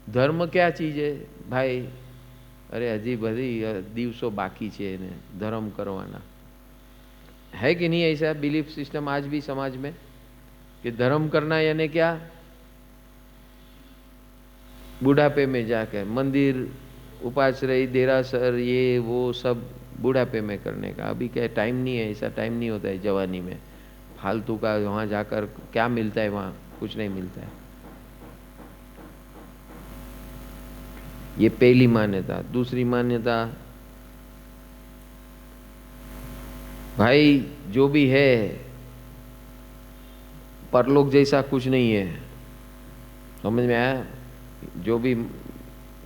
ધર્મ क्या चीज है भाई? अरे हजी बधी दिवसों बाकी છે એને धर्म करवाना है कि नहीं? ऐसा बिलीफ सिस्टम आज भी समाज में कि धर्म करना यानी क्या? बुढ़ापे में जाकर मंदिर, उपाश्रय, देरासर, ये वो सब बुढ़ापे में करने का। अभी क्या टाइम नहीं है, ऐसा टाइम नहीं होता है जवानी में फालतू का। वहां जाकर क्या मिलता है? वहां कुछ नहीं मिलता है। ये पहली मान्यता। दूसरी मान्यता, भाई जो भी है परलोक जैसा कुछ नहीं है। समझ में आया? जो भी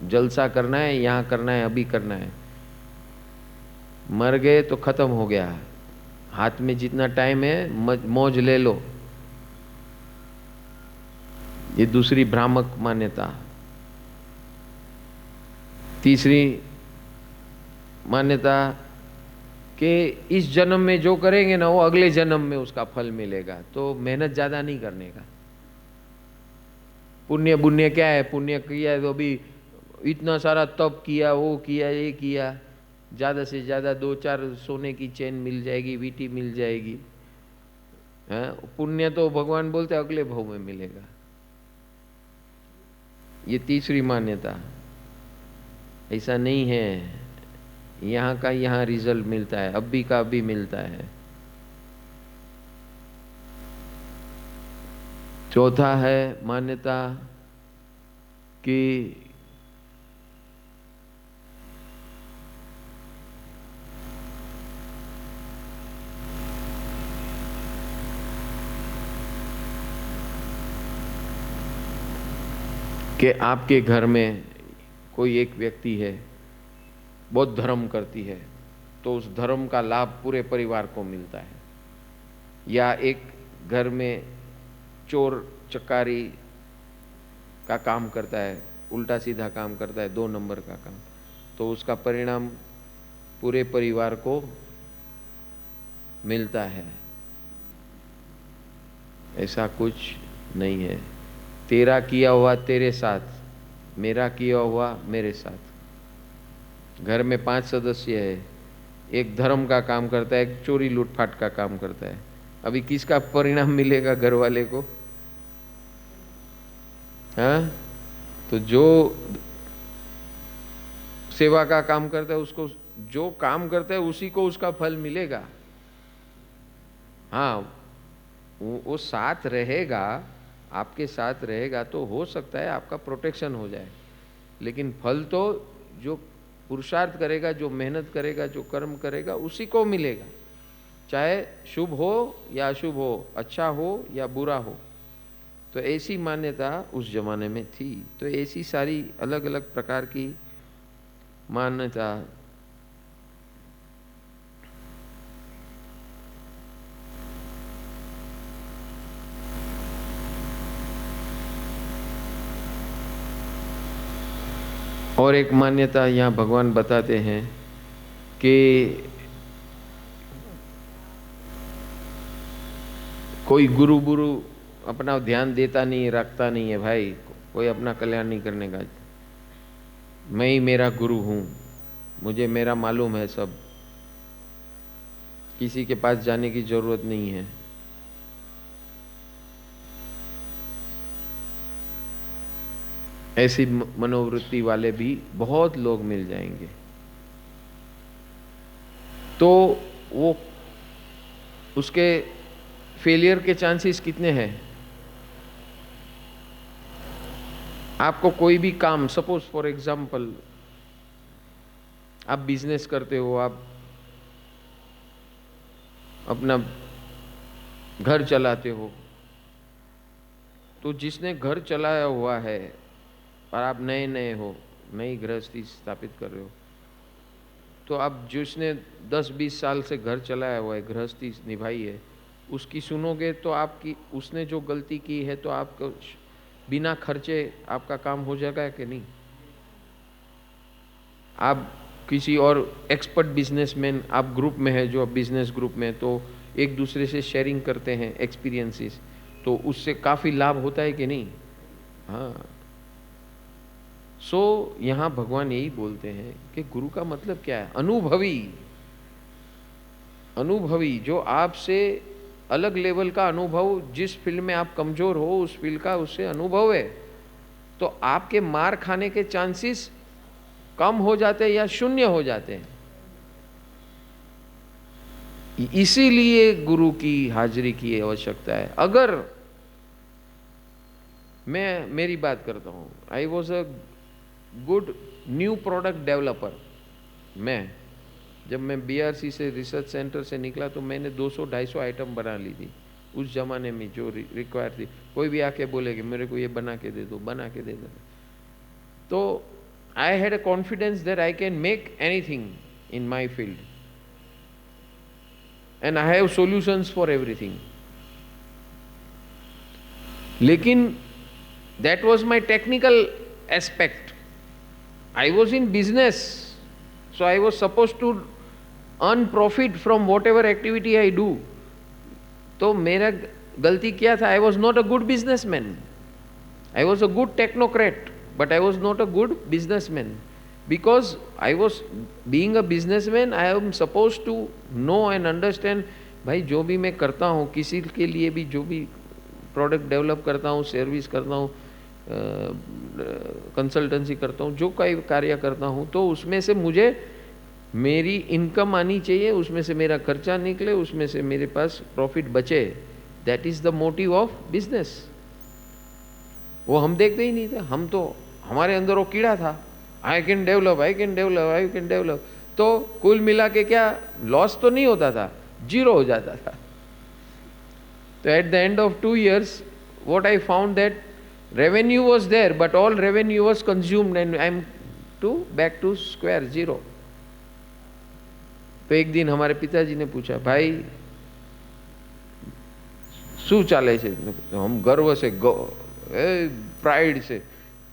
जलसा करना है यहां करना है, अभी करना है। मर गए तो खत्म हो गया। हाथ में जितना टाइम है मौज ले लो। ये दूसरी भ्रामक मान्यता। तीसरी मान्यता कि इस जन्म में जो करेंगे ना वो अगले जन्म में उसका फल मिलेगा, तो मेहनत ज्यादा नहीं करने का। पुण्य पुण्य क्या है? पुण्य किया है तो अभी इतना सारा तप किया, वो किया, ये किया, ज्यादा से ज्यादा 2-4 सोने की चेन मिल जाएगी, वीटी मिल जाएगी। है पुण्य तो भगवान बोलते अगले भाव में मिलेगा। ये तीसरी मान्यता। ऐसा नहीं है, यहाँ का यहाँ रिजल्ट मिलता है, अभी का अभी मिलता है। चौथा है मान्यता कि आपके घर में कोई एक व्यक्ति है, बहुत धर्म करती है, तो उस धर्म का लाभ पूरे परिवार को मिलता है। या एक घर में चोर चकारी का काम करता है, उल्टा सीधा काम करता है, 2 नंबर का काम, तो उसका परिणाम पूरे परिवार को मिलता है। ऐसा कुछ नहीं है। तेरा किया हुआ तेरे साथ, मेरा किया हुआ मेरे साथ। घर में 5 सदस्य है, एक धर्म का काम करता है, एक चोरी लूटपाट का काम करता है। अभी किसका परिणाम मिलेगा घर वाले को? हाँ, तो जो सेवा का काम करता है उसको, जो काम करता है उसी को उसका फल मिलेगा। हाँ, वो साथ रहेगा, आपके साथ रहेगा तो हो सकता है आपका प्रोटेक्शन हो जाए, लेकिन फल तो जो पुरुषार्थ करेगा, जो मेहनत करेगा, जो कर्म करेगा उसी को मिलेगा, चाहे शुभ हो या अशुभ हो, अच्छा हो या बुरा हो। तो ऐसी मान्यता उस जमाने में थी। तो ऐसी सारी अलग अलग प्रकार की मान्यता। और एक मान्यता यहाँ भगवान बताते हैं कि कोई गुरु गुरु अपना ध्यान देता नहीं, रखता नहीं है भाई, कोई अपना कल्याण नहीं करने का। मैं ही मेरा गुरु हूँ, मुझे मेरा मालूम है सब, किसी के पास जाने की जरूरत नहीं है। ऐसी मनोवृत्ति वाले भी बहुत लोग मिल जाएंगे। तो वो उसके फेलियर के चांसेस कितने हैं? आपको कोई भी काम, सपोज फॉर एग्जांपल आप बिजनेस करते हो, आप अपना घर चलाते हो, तो जिसने घर चलाया हुआ है और आप नए नए हो, नई गृहस्थी स्थापित कर रहे हो, तो आप जिसने 10-20 साल से घर चलाया हुआ है, गृहस्थी निभाई है, उसकी सुनोगे तो आपकी, उसने जो गलती की है तो आपको बिना खर्चे आपका काम हो जाएगा कि नहीं? आप किसी और एक्सपर्ट बिजनेसमैन, आप ग्रुप में है जो बिजनेस ग्रुप में, तो एक दूसरे से शेयरिंग करते हैं एक्सपीरियंसेस, तो उससे काफ़ी लाभ होता है कि नहीं? हाँ, सो यहाँ भगवान यही बोलते हैं कि गुरु का मतलब क्या है? अनुभवी, अनुभवी, जो आपसे अलग लेवल का अनुभव, जिस फील्ड में आप कमजोर हो उस फील्ड का उससे अनुभव है, तो आपके मार खाने के चांसेस कम हो जाते हैं या शून्य हो जाते हैं। इसीलिए गुरु की हाजिरी की आवश्यकता है। अगर मैं मेरी बात करता हूं, I was a good new product developer. जब मैं बीआरसी से रिसर्च सेंटर से निकला तो मैंने 200-250 आइटम बना ली थी उस जमाने में जो रिक्वायर थी। कोई भी आके बोले कि मेरे को ये बना के दे दो, बना के दे दो। तो I had a confidence that I can make anything in my field and I have solutions for everything. लेकिन that was my technical aspect. I was in business, so I was supposed to earn profit from whatever activity I do. तो मेरा गलती क्या था? I was not a good businessman. I was a good technocrat, but I was not a good businessman. Because I was being a businessman, I am supposed to know and understand, भाई जो भी मैं करता हूँ, किसी के लिए भी जो भी प्रोडक्ट डेवलप करता हूँ, सर्विस करता हूँ, कंसल्टेंसी करता हूँ, जो कोई कार्य करता हूँ, तो उसमें से मुझे मेरी इनकम आनी चाहिए, उसमें से मेरा खर्चा निकले, उसमें से मेरे पास प्रॉफिट बचे। That is the motive of business. वो हम देखते ही नहीं थे। हम तो, हमारे अंदर वो कीड़ा था, I can develop, I can develop, I can develop. तो कुल मिला के क्या, लॉस तो नहीं होता था, जीरो हो जाता था। तो at the end of 2 years what I found that revenue was there, but all revenue was consumed and I'm back to square zero. तो एक दिन हमारे पिताजी ने पूछा, भाई શું ચાલે છે? हम गर्व से, प्राइड से,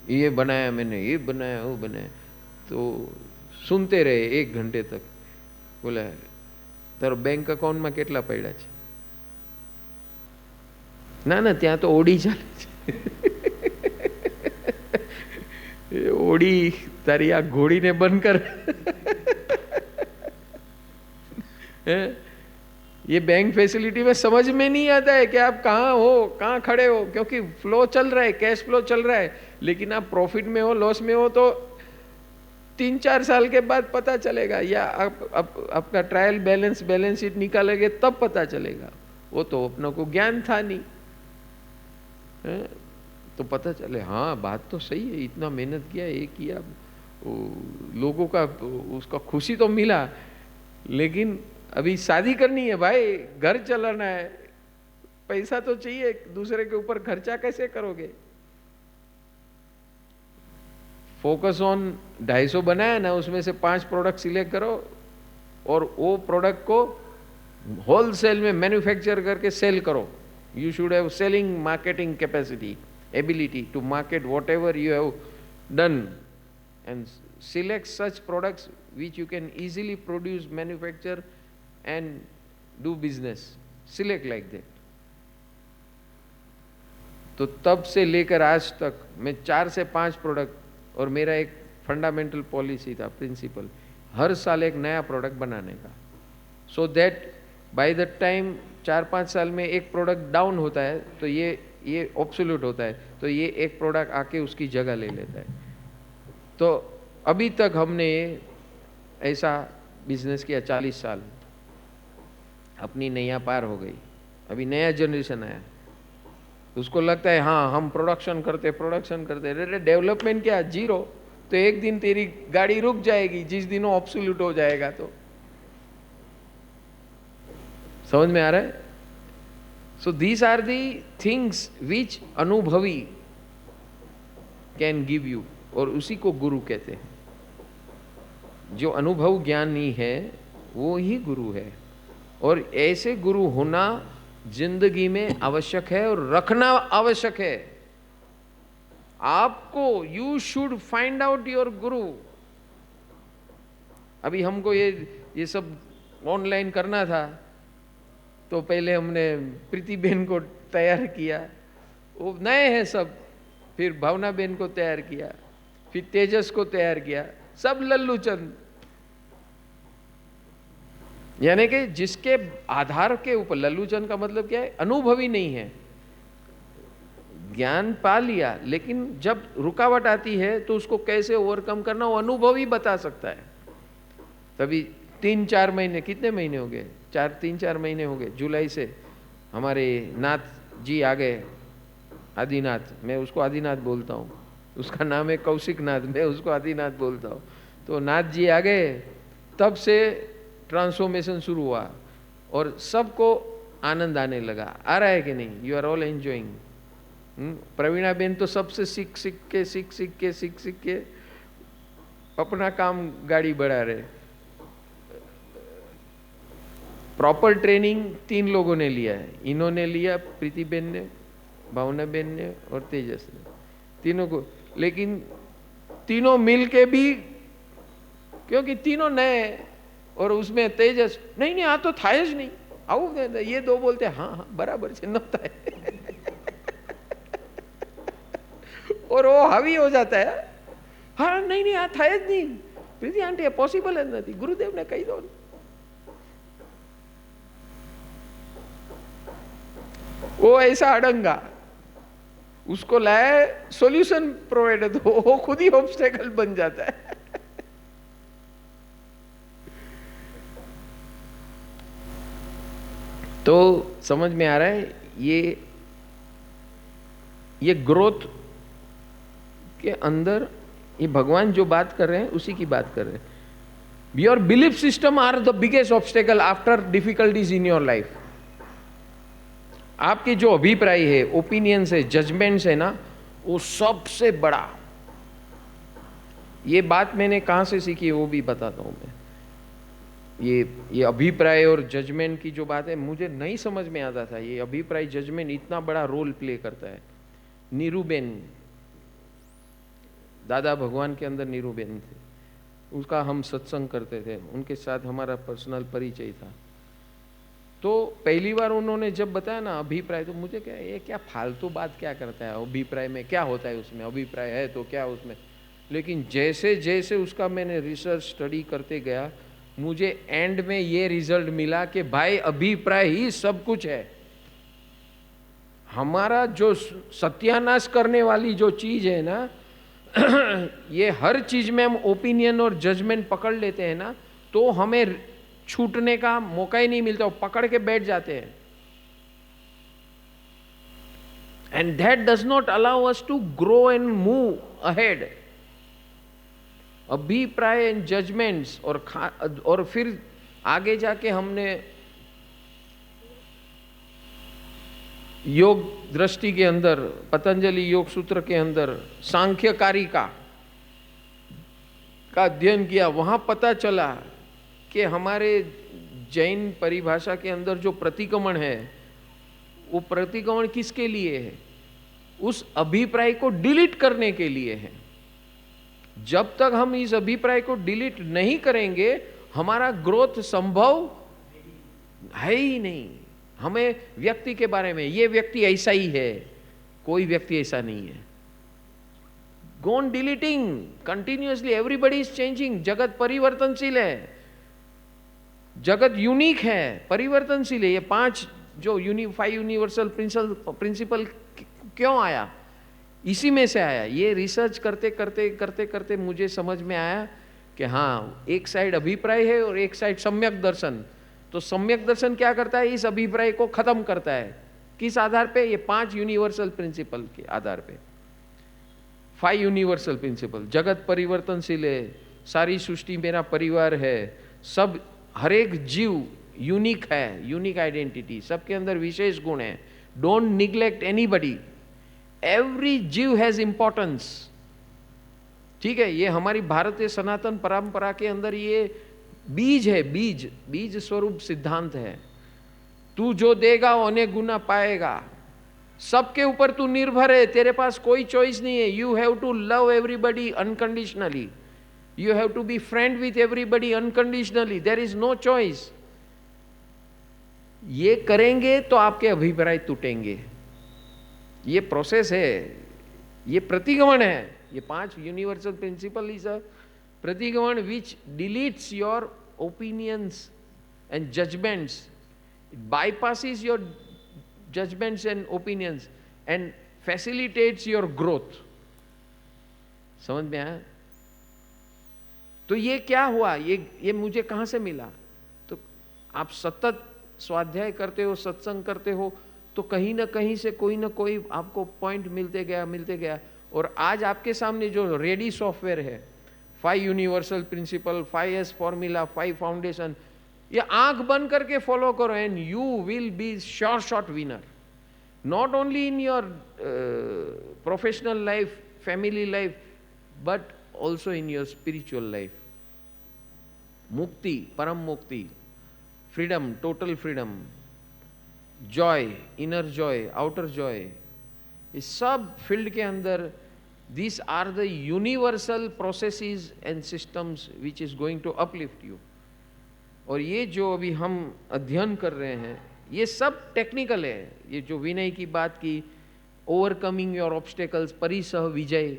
ये बनाया मैंने, ये बनाया, वो बनाया। तो सुनते रहे 1 घंटे तक। बोला, तारो बैंक अकाउंट में કેટલા પડ્યા છે? ના ના, ત્યાં તો ઓડી ચાલે છે। ओडी तारी आ घोड़ी ने बंद कर। ये बैंक फैसिलिटी में समझ में नहीं आता है कि आप कहाँ हो, कहाँ खड़े हो, क्योंकि फ्लो चल रहा है, कैश फ्लो चल रहा है। लेकिन आप प्रॉफिट में हो, लॉस में हो, तो 3-4 साल के बाद पता चलेगा, या आपका ट्रायल बैलेंस शीट निकालेंगे तब पता चलेगा। वो तो अपनों को ज्ञान था नहीं, तो पता चले हाँ बात तो सही है, इतना मेहनत किया, ये किया, लोगों का उसका खुशी तो मिला, लेकिन अभी शादी करनी है भाई, घर चलाना है, पैसा तो चाहिए, दूसरे के ऊपर खर्चा कैसे करोगे? फोकस ऑन 250 बनाया ना, उसमें से 5 प्रोडक्ट सिलेक्ट करो और वो प्रोडक्ट को होलसेल में मैन्युफैक्चर करके सेल करो। You should have selling marketing capacity, ability to market whatever you have done, and select such products which you can easily produce, manufacture and do business. Select like that. तो तब से लेकर आज तक मैं 4 से 5 प्रोडक्ट, और मेरा एक फंडामेंटल पॉलिसी था, प्रिंसिपल, हर साल एक नया प्रोडक्ट बनाने का, so that by the time 4-5 साल में एक प्रोडक्ट डाउन होता है तो ये ऑब्सोल्यूट होता है, तो ये एक प्रोडक्ट आके उसकी जगह ले लेता है। तो अभी तक हमने ऐसा बिजनेस किया 40 साल। अपनी नैया पार हो गई, अभी नया जनरेशन आया, उसको लगता है हाँ हम प्रोडक्शन करते, अरे डेवलपमेंट क्या, जीरो। तो एक दिन तेरी गाड़ी रुक जाएगी जिस दिन वो ऑब्सोल्यूट हो जाएगा। तो समझ में आ रहा है? So these are the things which अनुभवी can give you, और उसी को गुरु कहते हैं। जो अनुभव ज्ञानी है वो ही गुरु है, और ऐसे गुरु होना जिंदगी में आवश्यक है और रखना आवश्यक है। आपको you should find out your गुरु। अभी हमको ये सब ऑनलाइन करना था, तो पहले हमने प्रीति बहन को तैयार किया, वो नए हैं सब, फिर भावना बहन को तैयार किया, फिर तेजस को तैयार किया, सब लल्लू चंद। यानी कि जिसके आधार के ऊपर, लल्लू चंद का मतलब क्या है, अनुभवी नहीं है, ज्ञान पा लिया, लेकिन जब रुकावट आती है तो उसको कैसे ओवरकम करना वो अनुभवी बता सकता है। तभी 3-4 महीने, कितने महीने हो गए, 3-4 महीने हो गए, जुलाई से हमारे नाथ जी आ गए, आदिनाथ, मैं उसको आदिनाथ बोलता हूँ, उसका नाम है कौशिक नाथ, मैं उसको आदिनाथ बोलता हूँ। तो नाथ जी आ गए, तब से ट्रांसफॉर्मेशन शुरू हुआ और सबको आनंद आने लगा। आ रहा है कि नहीं? You are all enjoying. Praveena ben तो सबसे सीख सीख के अपना काम गाड़ी बढ़ा रहे। प्रॉपर ट्रेनिंग 3 लोगों ने लिया है, इन्होंने लिया, प्रीति बेन ने, भावना बेन ने और तेजस ने, तीनों को। लेकिन तीनों मिल के भी, क्योंकि तीनों नए, और उसमें तेजस नहीं आ तो था ही नहीं, आओ, ये 2 बोलते हाँ बराबर से नता है और वो हावी हो जाता है, हाँ नहीं आ था જ नहीं, प्रीति आंटी पॉसिबल જ નથી, गुरुदेव ने कही दो। वो ऐसा अड़ंगा, उसको लाए सॉल्यूशन प्रोवाइडर, तो वो खुद ही ऑब्स्टेकल बन जाता है। तो समझ में आ रहा है, ये ग्रोथ के अंदर ये भगवान जो बात कर रहे हैं उसी की बात कर रहे हैं। Your belief system are the biggest obstacle after difficulties in your life. आपके जो अभिप्राय है, ओपिनियंस है, जजमेंट्स है ना, वो सबसे बड़ा। ये बात मैंने कहां से सीखी है वो भी बताता हूं मैं। ये अभिप्राय और जजमेंट की जो बात है, मुझे नहीं समझ में आता था ये अभिप्राय जजमेंट इतना बड़ा रोल प्ले करता है। नीरूबेन, दादा भगवान के अंदर नीरूबेन थे, उसका हम सत्संग करते थे, उनके साथ हमारा पर्सनल परिचय था। तो पहली बार उन्होंने जब बताया ना अभिप्राय, तो मुझे क्या, ये क्या फालतू बात क्या करता है, अभिप्राय में क्या होता है, उसमें अभिप्राय है तो क्या उसमें। लेकिन जैसे जैसे उसका मैंने रिसर्च स्टडी करते गया, मुझे एंड में ये रिजल्ट मिला कि भाई अभिप्राय ही सब कुछ है। हमारा जो सत्यानाश करने वाली जो चीज है ना ये हर चीज में हम ओपिनियन और जजमेंट पकड़ लेते हैं ना, तो हमें छूटने का मौका ही नहीं मिलता, वो पकड़ के बैठ जाते हैं। And that does not allow us to grow and move ahead. अभिप्राय एंड जजमेंट्स और फिर आगे जाके हमने योग दृष्टि के अंदर, पतंजलि योग सूत्र के अंदर सांख्यकारी का अध्ययन किया। वहां पता चला कि हमारे जैन परिभाषा के अंदर जो प्रतिक्रमण है, वो प्रतिक्रमण किसके लिए है? उस अभिप्राय को डिलीट करने के लिए है। जब तक हम इस अभिप्राय को डिलीट नहीं करेंगे, हमारा ग्रोथ संभव है ही नहीं। हमें व्यक्ति के बारे में, ये व्यक्ति ऐसा ही है, कोई व्यक्ति ऐसा नहीं है। Go on deleting continuously, everybody is changing. जगत परिवर्तनशील है, जगत यूनिक है, परिवर्तनशील है। ये 5 जो 5 यूनिवर्सल प्रिंसिपल क्यों आया? इसी में से आया। ये रिसर्च करते करते करते करते मुझे समझ में आया कि हाँ, एक साइड अभिप्राय है और एक साइड सम्यक दर्शन। तो सम्यक दर्शन क्या करता है? इस अभिप्राय को खत्म करता है। किस आधार पे? ये 5 यूनिवर्सल प्रिंसिपल के आधार पे। 5 यूनिवर्सल प्रिंसिपल। जगत परिवर्तनशील है, सारी सृष्टि मेरा परिवार है, सब, हर एक जीव यूनिक है, यूनिक आइडेंटिटी, सबके अंदर विशेष गुण है। डोंट निग्लेक्ट एनीबडी, एवरी जीव हैज इंपॉर्टेंस। ठीक है, ये हमारी भारतीय सनातन परंपरा के अंदर ये बीज है, बीज स्वरूप सिद्धांत है। तू जो देगा अनेक गुना पाएगा। सबके ऊपर तू निर्भर है, तेरे पास कोई चॉइस नहीं है। You have to love everybody unconditionally, you have to be friend with everybody unconditionally, there is no choice. ये करेंगे तो आपके अभिप्राय टूटेंगे। ये प्रोसेस है, ये प्रतिगमन है, ये 5 यूनिवर्सल प्रिंसिपल इज अ प्रतिगमन which deletes your opinions and judgements, bypasses your judgments and opinions and facilitates your growth. समझ में आया? तो ये क्या हुआ, ये मुझे कहां से मिला? तो आप सतत स्वाध्याय करते हो, सत्संग करते हो, तो कहीं ना कहीं से कोई ना कोई आपको पॉइंट मिलते गया। और आज आपके सामने जो रेडी सॉफ्टवेयर है, 5 universal principal, 5S formula, 5 foundation, ये आंख बंद करके फॉलो करो and you will be sure shot winner, not only in your professional life, family life, but also in your spiritual life. मुक्ति, परम मुक्ति, freedom, total freedom, Joy, inner Joy, outer Joy, इस सब फील्ड के अंदर these are the universal processes and systems which is going to uplift you. और ये जो अभी हम अध्ययन कर रहे हैं ये सब टेक्निकल है। ये जो विनय की बात की, ओवरकमिंग योर ऑब्स्टेकल्स, परिसह विजय,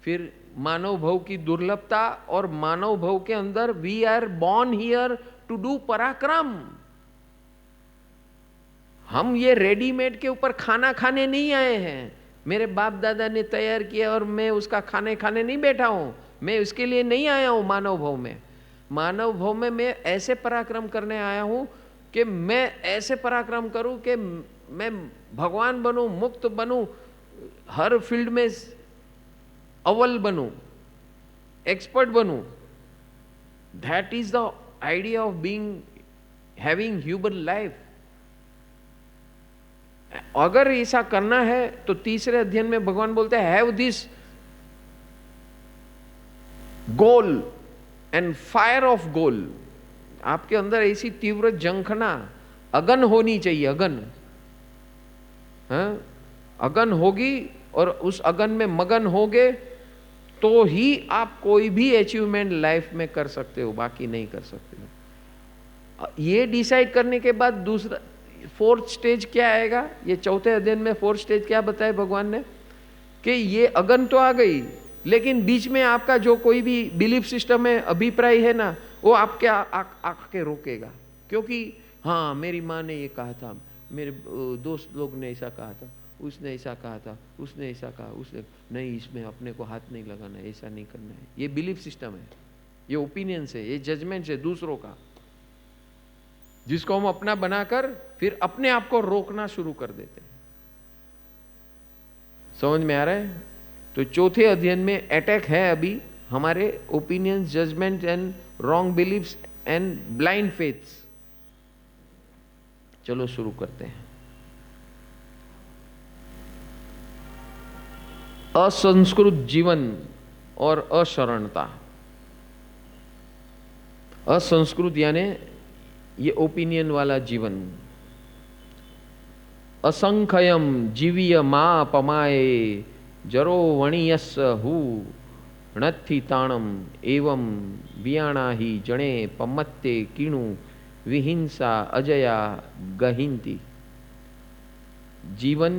फिर मानव भव की दुर्लभता, और मानव भव के अंदर we are born here to do पराक्रम। हम ये रेडीमेड के ऊपर खाना खाने नहीं आए हैं, मेरे बाप दादा ने तैयार किया और मैं उसका खाने नहीं बैठा हूं, मैं उसके लिए नहीं आया हूं मानव भव में। मानव भव में मैं ऐसे पराक्रम करने आया हूं कि मैं ऐसे पराक्रम करूं कि मैं भगवान बनूं, मुक्त बनूं, हर फील्ड में अव्वल बनूं, एक्सपर्ट बनूं। That is the idea of being, having human life. अगर ऐसा करना है तो तीसरे अध्ययन में भगवान बोलते हैं have this goal and fire of goal. आपके अंदर ऐसी तीव्र जंखना, अगन होनी चाहिए, अगन। अगन होगी और उस अगन में मगन होगे तो ही आप कोई भी अचीवमेंट लाइफ में कर सकते हो, बाकी नहीं कर सकते हो। ये डिसाइड करने के बाद दूसरा 4th स्टेज क्या आएगा, ये चौथे अध्ययन में 4th स्टेज क्या बताया भगवान ने, कि ये अगन तो आ गई, लेकिन बीच में आपका जो कोई भी बिलीफ सिस्टम है, अभिप्राय है ना, वो आपके आके रोकेगा। क्योंकि हाँ मेरी माँ ने ये कहा था, मेरे दोस्त लोग ने ऐसा कहा था, उसने ऐसा कहा था, उसने ऐसा कहा, उसने नहीं, इसमें अपने को हाथ नहीं लगाना है, ऐसा नहीं करना है। ये बिलीफ सिस्टम है, ये ओपिनियंस है, ये जजमेंट है दूसरों का, जिसको हम अपना बनाकर फिर अपने आप को रोकना शुरू कर देते हैं। समझ में आ रहा है? तो चौथे अध्ययन में अटैक है अभी हमारे opinions, judgement and wrong believes and blind faiths. चलो शुरू करते हैं। असंस्कृत जीवन और अशरणता। असंस्कृत यानी ये ओपिनियन वाला जीवन। असंख्यम जीवीय मा पमाए जरो वणियस हु णत्थि ताणम एवं बियाणा ही जणे पमत्ते किणु विहिंसा अजया गहिंती। जीवन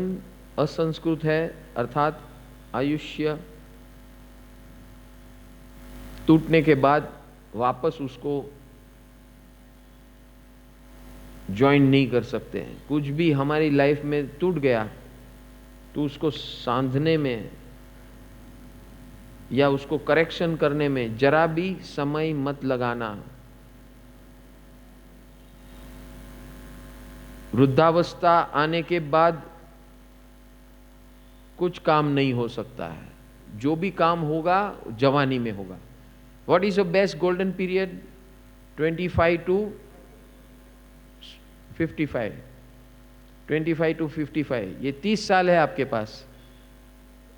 असंस्कृत है, अर्थात आयुष्य टूटने के बाद वापस उसको ज्वाइन नहीं कर सकते हैं। कुछ भी हमारी लाइफ में टूट गया तो उसको सांधने में या उसको करेक्शन करने में जरा भी समय मत लगाना। वृद्धावस्था आने के बाद कुछ काम नहीं हो सकता है, जो भी काम होगा जवानी में होगा। What is the best golden period? 25 to 55, 25 to 55, ये 30 साल है आपके पास।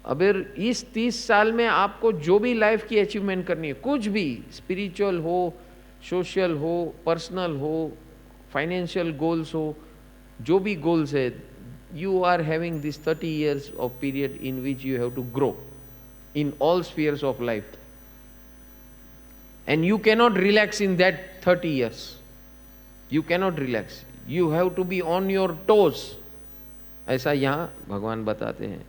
अगर इस 30 साल में आपको जो भी लाइफ की अचीवमेंट करनी है, कुछ भी, स्पिरिचुअल हो, सोशल हो, पर्सनल हो, फाइनेंशियल गोल्स हो, जो भी गोल्स है, you are having this 30 years of period in which you have to grow in all spheres of life, and you cannot relax in that 30 years. You cannot relax, you have to be on your toes. ऐसा यहाँ भगवान बताते हैं।